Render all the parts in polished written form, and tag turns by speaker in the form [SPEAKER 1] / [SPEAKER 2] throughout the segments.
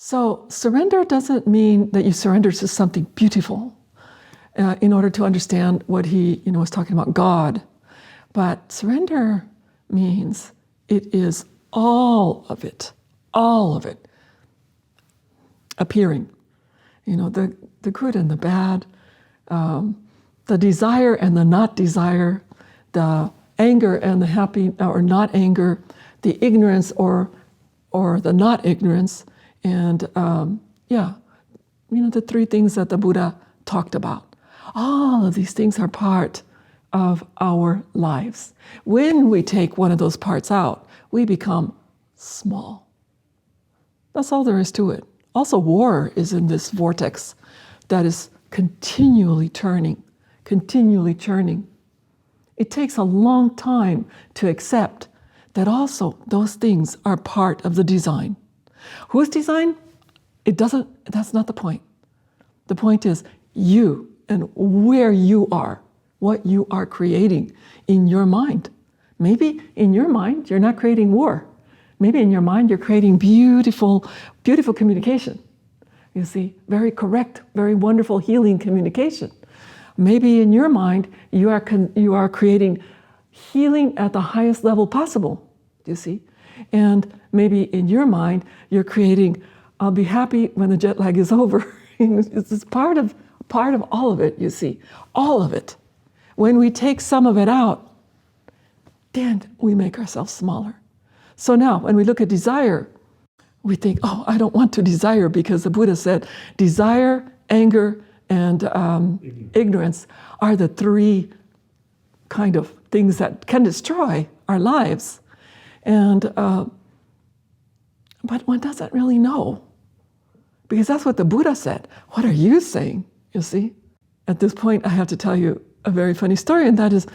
[SPEAKER 1] So surrender doesn't mean that you surrender to something beautiful in order to understand what he was talking about, God. But surrender means it is all of it appearing. The good and the bad, the desire and the not desire, the anger and the happy or not anger, the ignorance or the not ignorance, and the three things that the Buddha talked about. All of these things are part of our lives. When we take one of those parts out, we become small. That's all there is to it. Also, war is in this vortex that is continually churning. It takes a long time to accept that also those things are part of the design. Whose design? That's not the point. The point is you and where you are, what you are creating in your mind. Maybe in your mind, you're not creating war. Maybe in your mind, you're creating beautiful, beautiful communication. You see, very correct, very wonderful healing communication. Maybe in your mind, you are creating healing at the highest level possible, you see. And maybe in your mind, you're creating, I'll be happy when the jet lag is over. It's part of all of it, you see, all of it. When we take some of it out, then we make ourselves smaller. So now, when we look at desire, we think, oh, I don't want to desire, because the Buddha said desire, anger, and ignorance are the three kind of things that can destroy our lives. And but one doesn't really know, because that's what the Buddha said. What are you saying? You see? At this point, I have to tell you a very funny story, and that is,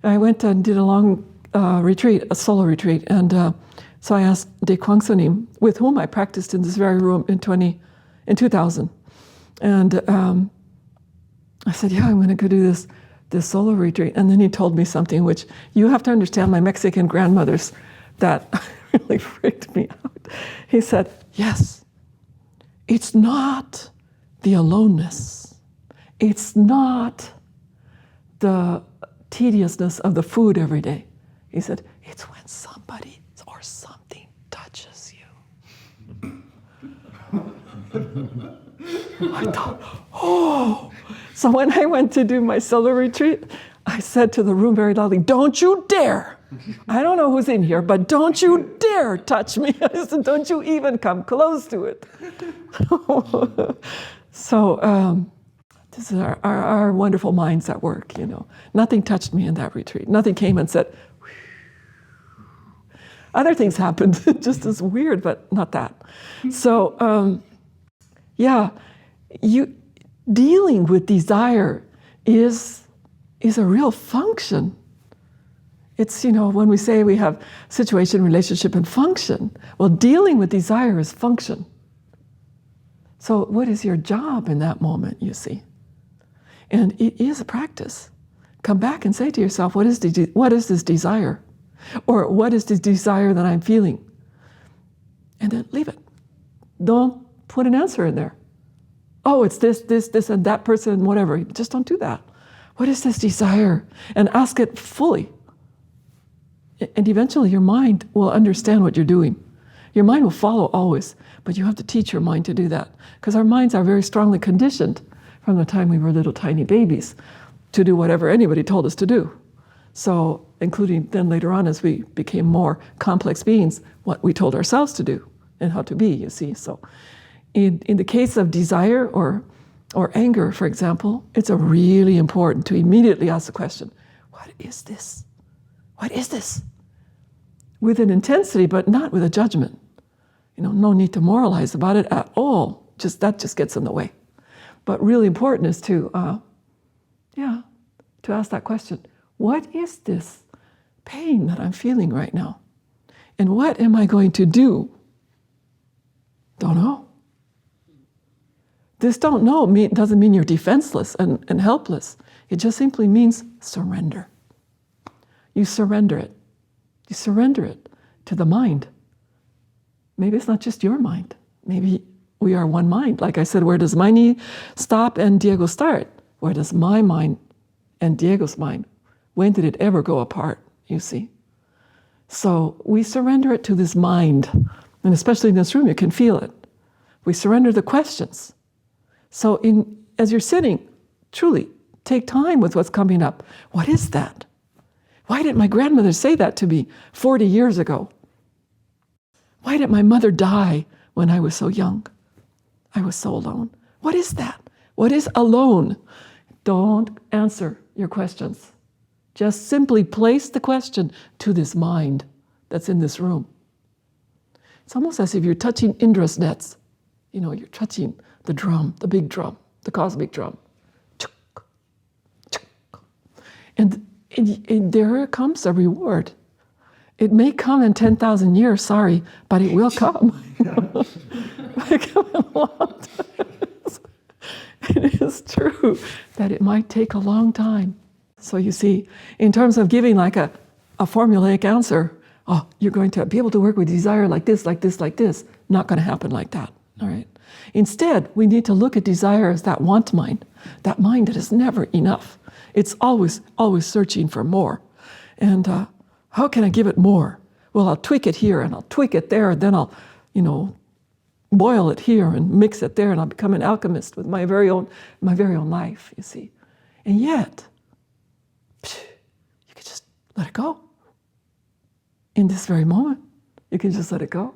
[SPEAKER 1] I went and did a long retreat, a solo retreat, and so I asked De Kwang Sonim, with whom I practiced in this very room in 2000, and I said, yeah, I'm going to go do this solo retreat. And then he told me something which you have to understand, my Mexican grandmothers, that really freaked me out. He said, yes, it's not the aloneness. It's not the tediousness of the food every day. He said, it's when somebody or something touches you. I thought, oh. So when I went to do my solo retreat, I said to the room very loudly, don't you dare. I don't know who's in here, but don't you dare touch me. I said, don't you even come close to it. So this is our wonderful minds at work, Nothing touched me in that retreat. Nothing came and said, whew. Other things happened, just as weird, but not that. So, dealing with desire is a real function. It's, when we say we have situation, relationship, and function, well, dealing with desire is function. So what is your job in that moment, you see? And it is a practice. Come back and say to yourself, what is this desire? Or what is this desire that I'm feeling? And then leave it. Don't put an answer in there. Oh, it's this, and that person, whatever. Just don't do that. What is this desire? And ask it fully. And eventually your mind will understand what you're doing. Your mind will follow always, but you have to teach your mind to do that. Because our minds are very strongly conditioned from the time we were little tiny babies to do whatever anybody told us to do. So, including then later on as we became more complex beings, what we told ourselves to do and how to be, you see. So, in the case of desire or anger, for example, it's really important to immediately ask the question, what is this? What is this? With an intensity, but not with a judgment. No need to moralize about it at all. That just gets in the way. But really important is to ask that question. What is this pain that I'm feeling right now? And what am I going to do? Don't know. This don't know doesn't mean you're defenseless and helpless. It just simply means surrender. You surrender it. You surrender it to the mind. Maybe it's not just your mind. Maybe We are one mind. Like I said, where does my knee stop and Diego start? Where does my mind and Diego's mind, when did it ever go apart, you see? So we surrender it to this mind, and especially in this room, you can feel it. We surrender the questions. So as you're sitting, truly, take time with what's coming up. What is that? Why didn't my grandmother say that to me 40 years ago? Why did my mother die when I was so young? I was so alone. What is that? What is alone? Don't answer your questions. Just simply place the question to this mind that's in this room. It's almost as if you're touching Indra's nets. You're touching the drum, the big drum, the cosmic drum. And there comes a reward. It may come in 10,000 years, sorry, but it will come. It will come in a long time. It is true that it might take a long time. So you see, in terms of giving like a formulaic answer, you're going to be able to work with desire like this, like this, like this. Not going to happen like that, all right? Instead, we need to look at desire as that want mind that is never enough. It's always, always searching for more. And how can I give it more? Well, I'll tweak it here, and I'll tweak it there, and then I'll, boil it here and mix it there, and I'll become an alchemist with my very own life, you see. And yet, you can just let it go. In this very moment, you can just let it go.